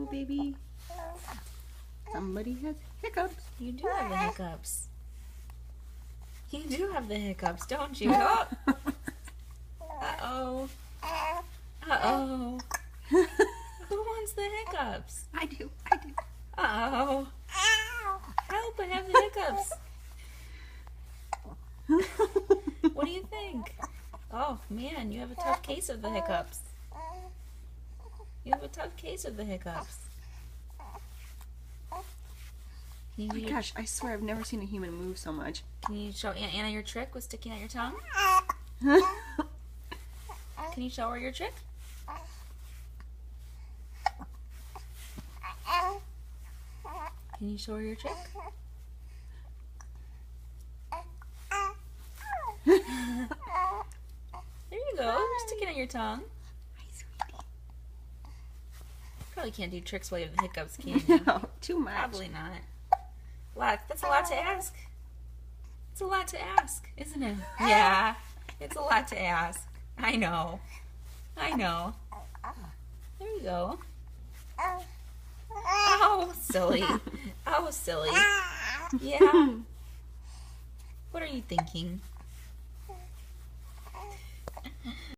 Oh, baby. Somebody has hiccups. You do have the hiccups. You do have the hiccups, don't you? Oh. Uh-oh. Uh-oh. Who wants the hiccups? I do. Uh-oh. Help, I have the hiccups. What do you think? Oh, man, you have a tough case of the hiccups. You have a tough case of the hiccups. Oh my gosh, I swear I've never seen a human move so much. Can you show Aunt Anna your trick with sticking out your tongue? Can you show her your trick? Can you show her your trick? There you go. Sticking out your tongue. Hi, sweetie. Probably can't do tricks while you have the hiccups, can you? No, too much. Probably not. That's a lot to ask. It's a lot to ask, isn't it? Yeah, it's a lot to ask. I know. There you go. Oh, silly. Oh, silly. Yeah. What are you thinking?